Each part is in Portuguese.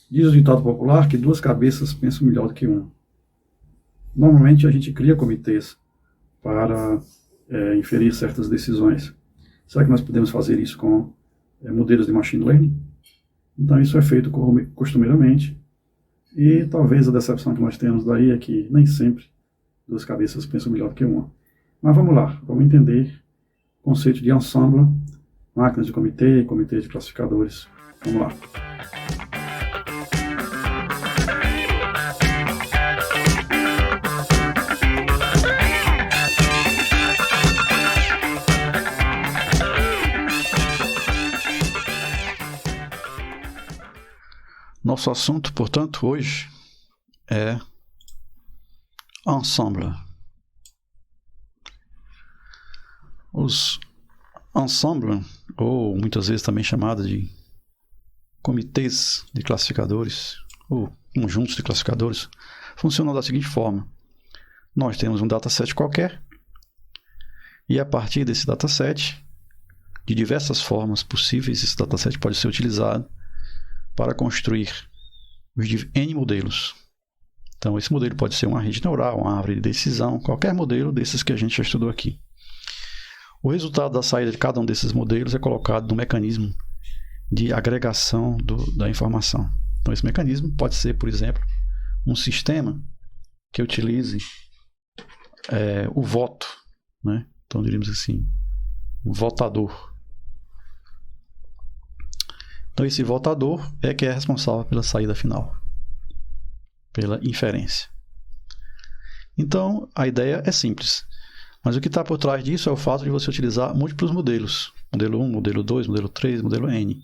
Diz o ditado popular que duas cabeças pensam melhor do que uma. Normalmente a gente cria comitês para inferir certas decisões. Será que nós podemos fazer isso com modelos de machine learning? Então isso é feito costumeiramente, e talvez a decepção que nós temos daí é que nem sempre duas cabeças pensam melhor do que uma. Mas vamos lá, vamos entender o conceito de ensemble, máquinas de comitê, comitê de classificadores. Vamos lá. Nosso assunto, portanto, hoje é ensemble. Os ensemble, ou muitas vezes também chamado de comitês de classificadores, ou conjuntos de classificadores, funcionam da seguinte forma. Nós temos um dataset qualquer, e a partir desse dataset, de diversas formas possíveis, esse dataset pode ser utilizado para construir os N modelos. Então, esse modelo pode ser uma rede neural, uma árvore de decisão, qualquer modelo desses que a gente já estudou aqui. O resultado da saída de cada um desses modelos é colocado no mecanismo de agregação da informação. Então, esse mecanismo pode ser, por exemplo, um sistema que utilize o voto, né? Então, diríamos assim, um votador. Então, esse votador é que é responsável pela saída final, pela inferência. Então, a ideia é simples. Mas o que está por trás disso é o fato de você utilizar múltiplos modelos. Modelo 1, modelo 2, modelo 3, modelo N.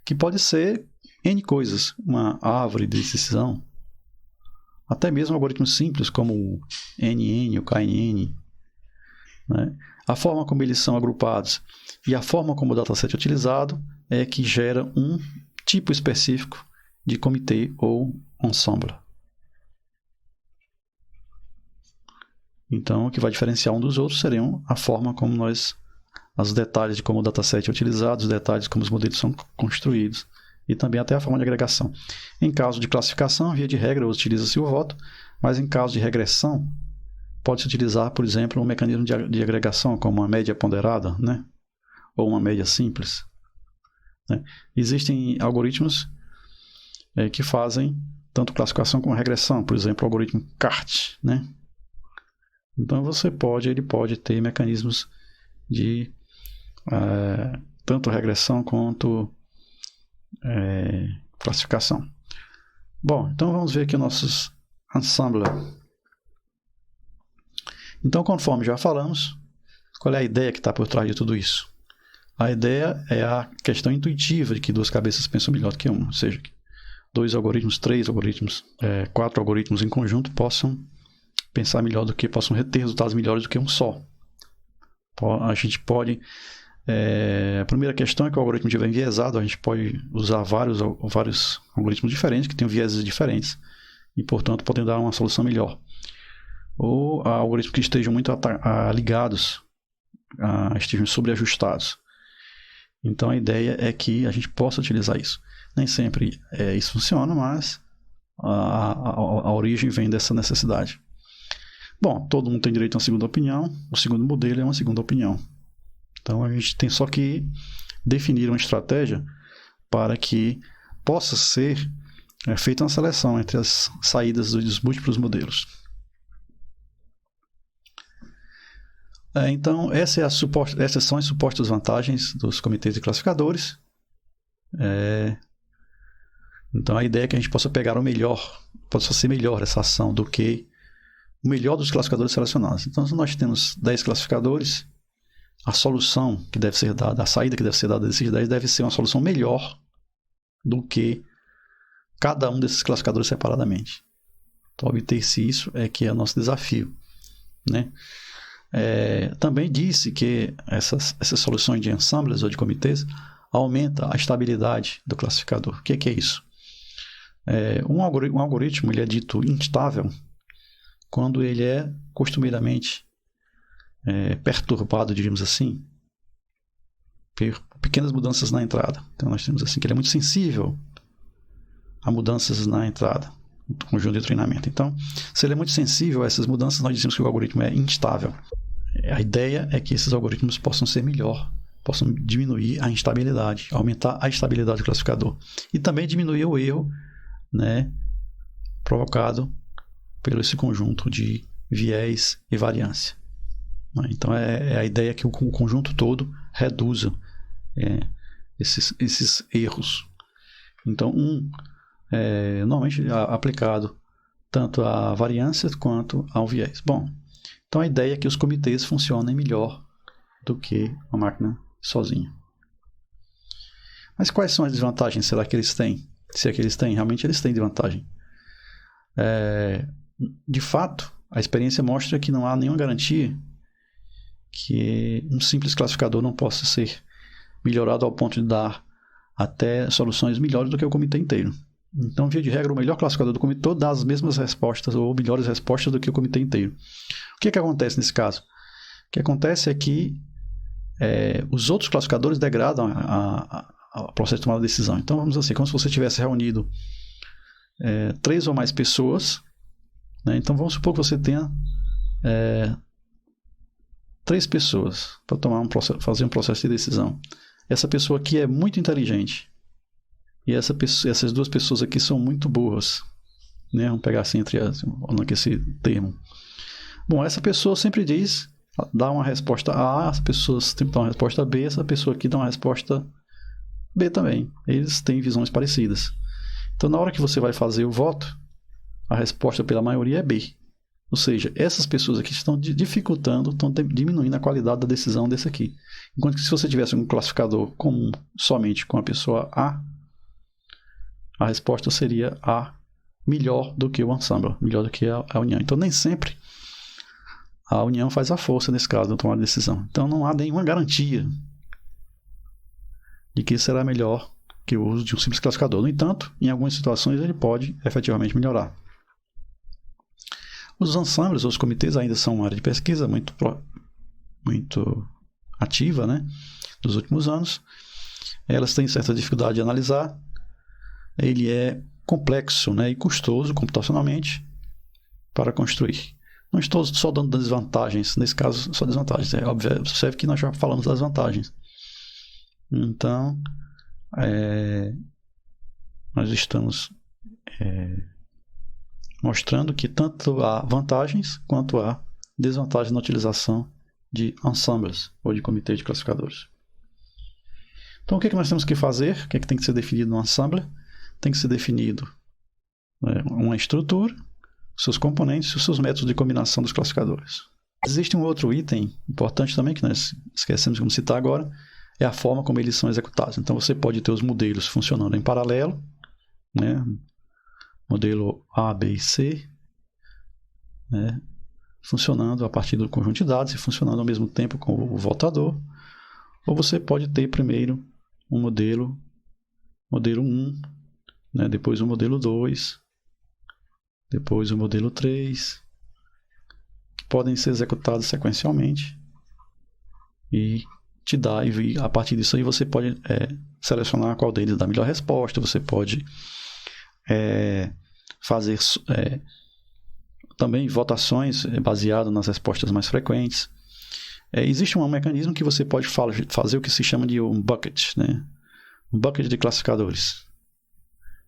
Que pode ser N coisas. Uma árvore de decisão. Até mesmo algoritmos simples como o NN, o KNN. Né? A forma como eles são agrupados e a forma como o dataset é utilizado é que gera um tipo específico de comitê ou ensemble. Então, o que vai diferenciar um dos outros seriam a forma como os detalhes de como o dataset é utilizado, os detalhes de como os modelos são construídos e também até a forma de agregação. Em caso de classificação, via de regra, utiliza-se o voto, mas em caso de regressão, pode-se utilizar, por exemplo, um mecanismo de agregação, como uma média ponderada, né? Ou uma média simples. Né? Existem algoritmos que fazem tanto classificação como regressão, por exemplo, o algoritmo CART, né? Então ele pode ter mecanismos de tanto regressão quanto classificação. Bom, então vamos ver aqui nossos ensemble. Então, conforme já falamos, qual é a ideia que está por trás de tudo isso? A ideia é a questão intuitiva de que duas cabeças pensam melhor do que uma, ou seja, que dois algoritmos, três algoritmos, quatro algoritmos em conjunto possam pensar melhor do que, possam ter resultados melhores do que um só. A gente pode... a primeira questão é que o algoritmo estiver enviesado, a gente pode usar vários algoritmos diferentes, que tenham vieses diferentes, e, portanto, podem dar uma solução melhor. Ou algoritmos que estejam muito ligados, estejam sobreajustados. Então, a ideia é que a gente possa utilizar isso. Nem sempre isso funciona, mas a origem vem dessa necessidade. Bom, todo mundo tem direito a uma segunda opinião. O segundo modelo é uma segunda opinião. Então, a gente tem só que definir uma estratégia para que possa ser feita uma seleção entre as saídas dos múltiplos modelos. Então, essas são as supostas vantagens dos comitês de classificadores. Então, a ideia é que a gente possa pegar o melhor, possa ser melhor essa ação do que o melhor dos classificadores selecionados. Então, se nós temos 10 classificadores, a solução que deve ser dada, a saída que deve ser dada desses 10 deve ser uma solução melhor do que cada um desses classificadores separadamente. Então, obter-se isso é que é o nosso desafio, né? Também disse que essas soluções de ensembles ou de comitês aumenta a estabilidade do classificador. O que é isso? Um algoritmo ele é dito instável quando ele é costumeiramente perturbado, diríamos assim, por pequenas mudanças na entrada. Então nós temos assim que ele é muito sensível a mudanças na entrada do conjunto de treinamento. Então, se ele é muito sensível a essas mudanças, nós dizemos que o algoritmo é instável. A ideia é que esses algoritmos possam ser melhor, possam diminuir a instabilidade, aumentar a estabilidade do classificador e também diminuir o erro, né, provocado pelo esse conjunto de viés e variância. Então, é a ideia que o conjunto todo reduza esses erros. Então, normalmente aplicado tanto à variância quanto ao viés. Bom, então a ideia é que os comitês funcionem melhor do que a máquina sozinha. Mas quais são as desvantagens? Será que eles têm? Se é que eles têm, realmente eles têm desvantagem. De fato, a experiência mostra que não há nenhuma garantia que um simples classificador não possa ser melhorado ao ponto de dar até soluções melhores do que o comitê inteiro. Então, via de regra, o melhor classificador do comitê dá as mesmas respostas ou melhores respostas do que o comitê inteiro. O que acontece nesse caso? O que acontece é que os outros classificadores degradam o processo de tomada de decisão. Então, vamos dizer assim, como se você tivesse reunido 3 ou mais pessoas, né? Então, vamos supor que você tenha 3 pessoas para fazer um processo de decisão. Essa pessoa aqui é muito inteligente e essas 2 pessoas aqui são muito burras, né? Vamos pegar assim esse termo. Bom, essa pessoa sempre dá uma resposta A, as pessoas sempre dão uma resposta B, essa pessoa aqui dá uma resposta B também. Eles têm visões parecidas. Então, na hora que você vai fazer o voto, a resposta pela maioria é B. Ou seja, essas pessoas aqui estão dificultando, estão diminuindo a qualidade da decisão desse aqui. Enquanto que se você tivesse um classificador comum somente com a pessoa A, a resposta seria A melhor do que o ensemble, melhor do que a união. Então, nem sempre a união faz a força nesse caso, na tomada de decisão. Então, não há nenhuma garantia de que será melhor que o uso de um simples classificador. No entanto, em algumas situações, ele pode efetivamente melhorar. Os ensembles, os comitês, ainda são uma área de pesquisa muito ativa, né, dos últimos anos. Elas têm certa dificuldade de analisar. Ele é complexo, né, e custoso computacionalmente para construir. Não estou só dando desvantagens, nesse caso só desvantagens. É óbvio, observe que nós já falamos das vantagens. Então, nós estamos mostrando que tanto há vantagens quanto há desvantagens na utilização de ensembles ou de comitês de classificadores. Então, o que nós temos que fazer? O que tem que ser definido no ensemble? Tem que ser definido uma estrutura, seus componentes e os seus métodos de combinação dos classificadores. Existe um outro item importante também que nós esquecemos de citar agora, é a forma como eles são executados. Então, você pode ter os modelos funcionando em paralelo, né? Modelo A, B e C, né? Funcionando a partir do conjunto de dados e funcionando ao mesmo tempo com o voltador. Ou você pode ter primeiro um modelo 1, né? Depois o modelo 2, depois o modelo 3, que podem ser executados sequencialmente e te dá, e a partir disso aí você pode selecionar qual deles dá a melhor resposta, você pode fazer também votações baseadas nas respostas mais frequentes. Existe um mecanismo que você pode fazer o que se chama de um bucket, né? Um bucket de classificadores.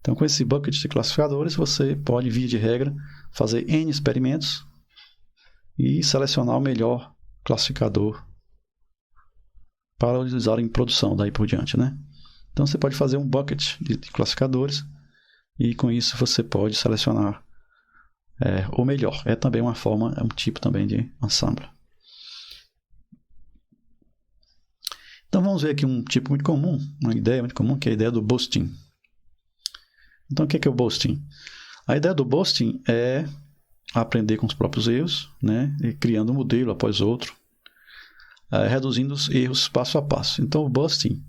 Então, com esse bucket de classificadores, você pode, via de regra, fazer N experimentos e selecionar o melhor classificador para utilizar em produção, daí por diante, né? Então, você pode fazer um bucket de classificadores e, com isso, você pode selecionar o melhor. É também uma forma, é um tipo também de ensemble. Então, vamos ver aqui um tipo muito comum, uma ideia muito comum, que é a ideia do boosting. Então, o que é o boosting? A ideia do boosting é aprender com os próprios erros, né? E criando um modelo após outro, reduzindo os erros passo a passo. Então, o boosting,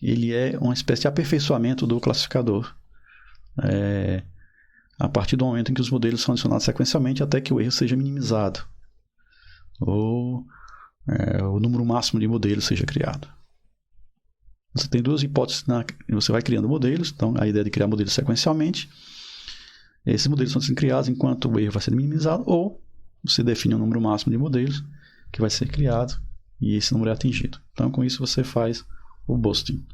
ele é uma espécie de aperfeiçoamento do classificador, a partir do momento em que os modelos são adicionados sequencialmente até que o erro seja minimizado, ou o número máximo de modelos seja criado. Você tem duas hipóteses, você vai criando modelos, então a ideia é de criar modelos sequencialmente. Esses modelos são sendo criados enquanto o erro vai ser minimizado, ou você define um número máximo de modelos que vai ser criado e esse número é atingido. Então, com isso, você faz o busting.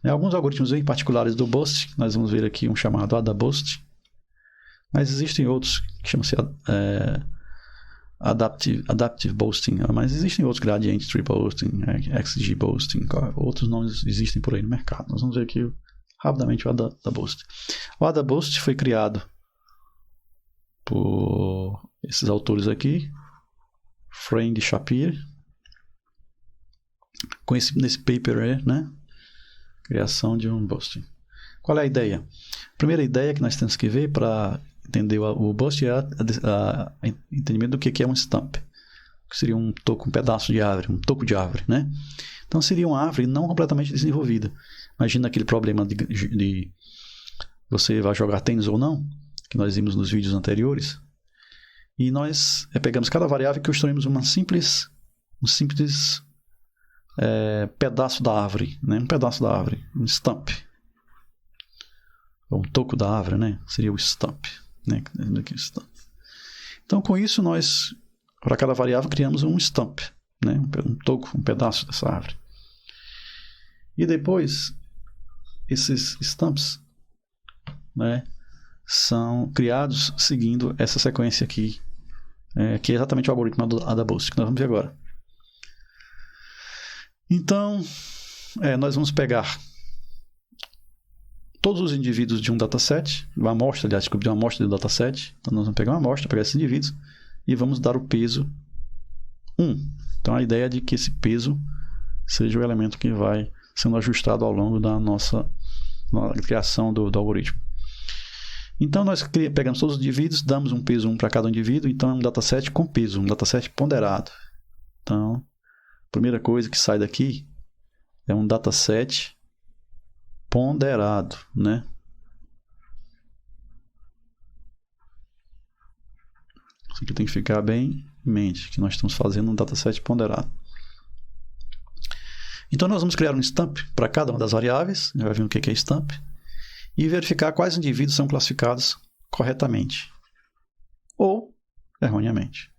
Alguns algoritmos bem particulares do busting, nós vamos ver aqui um chamado AdaBusting, mas existem outros que chamam-se Adaptive Busting, mas existem outros, Gradient Tree Busting, XG Busting, outros nomes existem por aí no mercado. Nós vamos ver aqui rapidamente o AdaBusting. O AdaBusting foi criado por esses autores aqui, Friend e Shapiro, nesse paper, né? Criação de um busting. Qual é a ideia? A primeira ideia que nós temos que ver para entender o busting é o entendimento do que é um stump. Que seria um pedaço de árvore, um toco de árvore, né? Então seria uma árvore não completamente desenvolvida. Imagina aquele problema de você vai jogar tênis ou não, que nós vimos nos vídeos anteriores. E nós pegamos cada variável e construímos um simples pedaço da árvore, né? Um pedaço da árvore, um stump. Ou um toco da árvore, né? Seria o stump, né? Então, com isso, nós, para cada variável, criamos um stump, né? Um toco, um pedaço dessa árvore. E depois, esses stumps, né, são criados seguindo essa sequência aqui, que é exatamente o algoritmo do AdaBusting, que nós vamos ver agora. Então, nós vamos pegar todos os indivíduos de um dataset, uma amostra, aliás, de uma amostra de dataset. Então, nós vamos pegar uma amostra, pegar esses indivíduos e vamos dar o peso 1. Então, a ideia é de que esse peso seja o elemento que vai sendo ajustado ao longo da nossa criação do algoritmo. Então, nós pegamos todos os indivíduos, damos um peso 1 para cada indivíduo, então é um dataset com peso, um dataset ponderado. Então, a primeira coisa que sai daqui é um dataset ponderado, né? Isso aqui tem que ficar bem em mente, que nós estamos fazendo um dataset ponderado. Então, nós vamos criar um stump para cada uma das variáveis, já vai ver o que é stump, e verificar quais indivíduos são classificados corretamente ou erroneamente.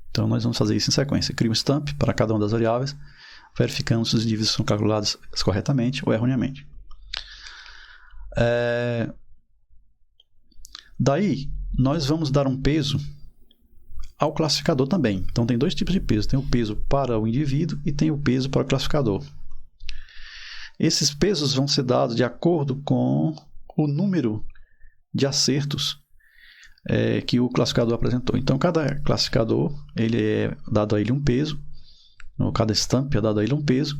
Então, nós vamos fazer isso em sequência. Cria um stump para cada uma das variáveis, verificando se os indivíduos são calculados corretamente ou erroneamente. Daí, nós vamos dar um peso ao classificador também. Então, tem dois tipos de peso. Tem o peso para o indivíduo e tem o peso para o classificador. Esses pesos vão ser dados de acordo com o número de acertos que o classificador apresentou. Então, cada classificador ele é dado a ele um peso, cada stump é dado a ele um peso,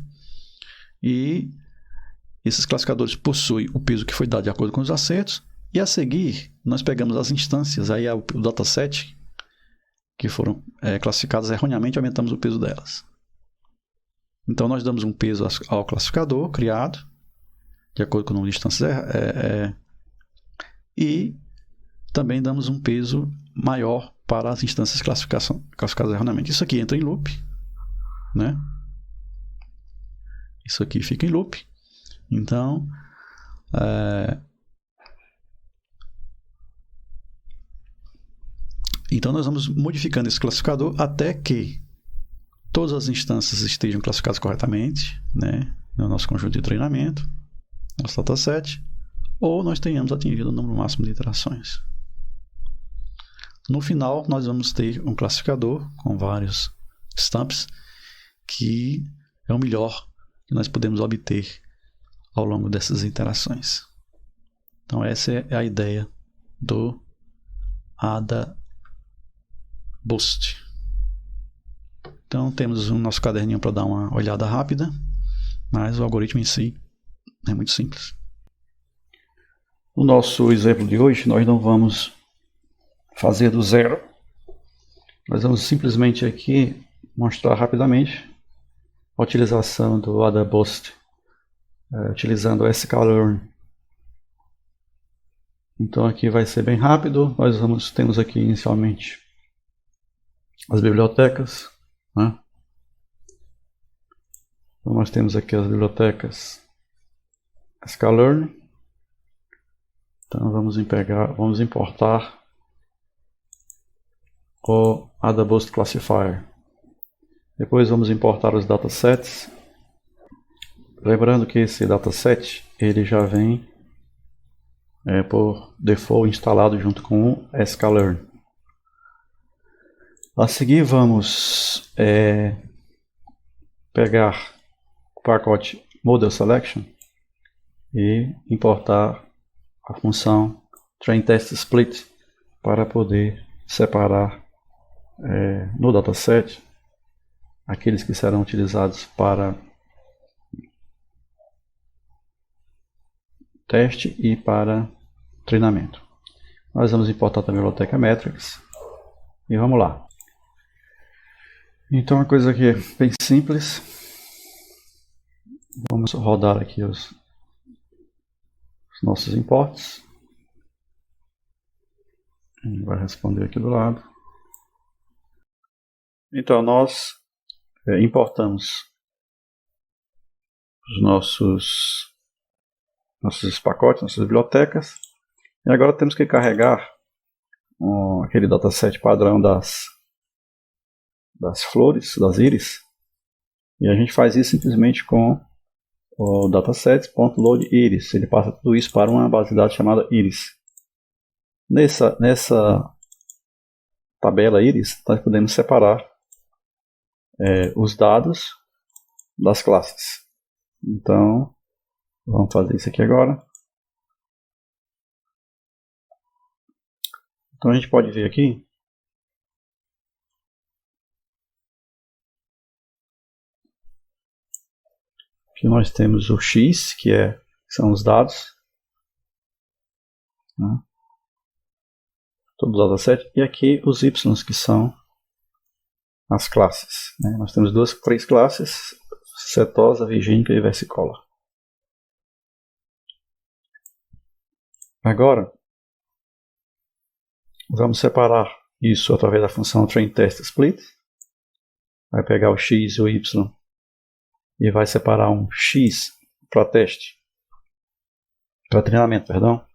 e esses classificadores possuem o peso que foi dado de acordo com os acertos, e a seguir nós pegamos as instâncias, aí o dataset, que foram classificadas erroneamente, aumentamos o peso delas. Então, nós damos um peso ao classificador criado, de acordo com o número de instâncias, e também damos um peso maior para as instâncias classificadas erroneamente. Isso aqui entra em loop, né? Isso aqui fica em loop. Então, nós vamos modificando esse classificador até que todas as instâncias estejam classificadas corretamente, né, no nosso conjunto de treinamento, nosso dataset, ou nós tenhamos atingido o número máximo de iterações. No final, nós vamos ter um classificador com vários stumps, que é o melhor que nós podemos obter ao longo dessas interações. Então, essa é a ideia do AdaBusting. Então, temos o nosso caderninho para dar uma olhada rápida, mas o algoritmo em si é muito simples. No nosso exemplo de hoje, nós não vamos fazer do zero. Nós vamos simplesmente aqui mostrar rapidamente a utilização do AdaBusting, utilizando o sklearn. Então, aqui vai ser bem rápido. Nós temos aqui inicialmente as bibliotecas, né? Então nós temos aqui as bibliotecas sklearn. Então vamos importar o AdaBoost Classifier. Depois vamos importar os datasets. Lembrando que esse dataset ele já vem por default instalado junto com o sklearn. A seguir vamos pegar o pacote Model Selection e importar a função trainTestSplit para poder separar no dataset aqueles que serão utilizados para teste e para treinamento. Nós vamos importar também a biblioteca Metrics e vamos lá. Então, uma coisa aqui bem simples. Vamos rodar aqui os nossos imports. Ele vai responder aqui do lado. Então, nós importamos os nossos pacotes, nossas bibliotecas. E agora temos que carregar aquele dataset padrão das flores, das íris. E a gente faz isso simplesmente com o datasets.loadIris. Ele passa tudo isso para uma base de dados chamada íris. Nessa tabela íris, nós podemos separar os dados das classes. Então, vamos fazer isso aqui agora. Então, a gente pode ver aqui que nós temos o X, que são os dados, né? Todo o dataset, e aqui os Y, que são as classes, né? Nós temos três classes, setosa, virgínica e versicolor. Agora, vamos separar isso através da função trainTestSplit. Vai pegar o X e o Y e vai separar um X para teste, para treinamento, perdão.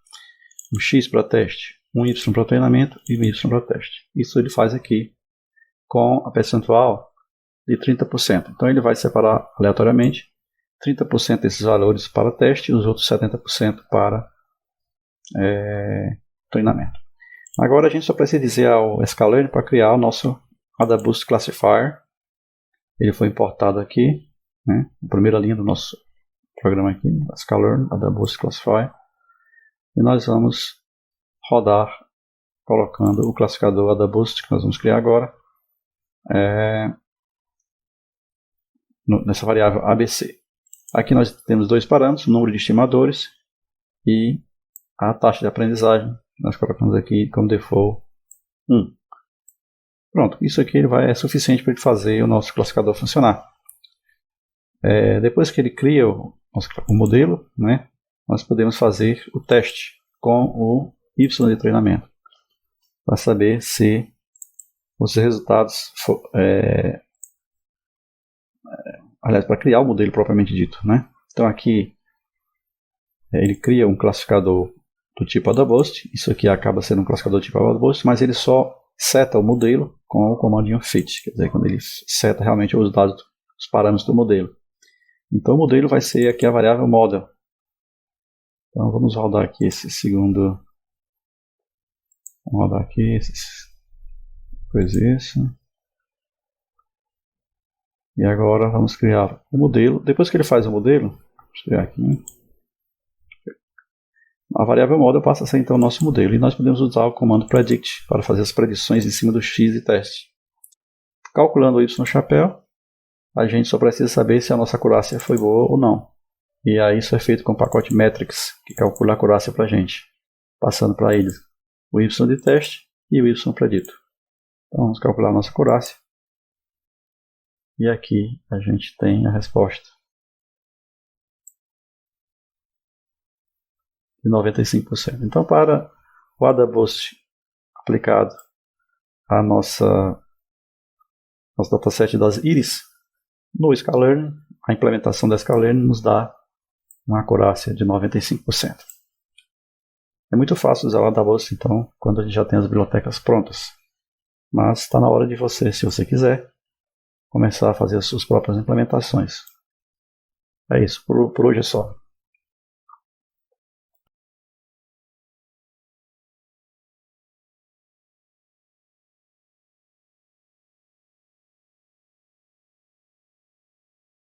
Um X para teste, um Y para treinamento e um Y para teste. Isso ele faz aqui com a percentual de 30%. Então ele vai separar aleatoriamente 30% desses valores para teste e os outros 70% para treinamento. Agora a gente só precisa dizer ao sklearn para criar o nosso AdaBoost Classifier. Ele foi importado aqui, né, na primeira linha do nosso programa aqui, sklearn AdaBoost Classifier. E nós vamos rodar colocando o classificador AdaBoost que nós vamos criar agora nessa variável ABC. Aqui nós temos dois parâmetros, o número de estimadores e a taxa de aprendizagem. Nós colocamos aqui como default 1. Pronto, isso aqui é suficiente para ele fazer o nosso classificador funcionar. Depois que ele cria o modelo, né, nós podemos fazer o teste com o Y de treinamento para saber se os resultados aliás, para criar o modelo propriamente dito, né? Então aqui ele cria um classificador do tipo AdaBoost. Isso aqui acaba sendo um classificador do tipo AdaBoost, mas ele só seta o modelo com o comandinho fit, quer dizer, quando ele seta realmente os dados, os parâmetros do modelo. Então o modelo vai ser aqui a variável model. Então vamos rodar aqui esse segundo. Vamos rodar aqui depois isso. E agora vamos criar o modelo. Depois que ele faz o modelo, vamos criar aqui. A variável model passa a ser então o nosso modelo. E nós podemos usar o comando predict para fazer as predições em cima do X de teste. Calculando o Y no chapéu, a gente só precisa saber se a nossa acurácia foi boa ou não. E aí isso é feito com o pacote Metrics, que calcula a acurácia para a gente, passando para eles o Y de teste e o Y predito. Então vamos calcular a nossa acurácia. E aqui a gente tem a resposta de 95%. Então, para o AdaBoost aplicado a nosso dataset das íris, no sklearn, a implementação da sklearn nos dá uma acurácia de 95%. É muito fácil usar o Database, então, quando a gente já tem as bibliotecas prontas. Mas está na hora de você, se você quiser, começar a fazer as suas próprias implementações. É isso, por hoje é só.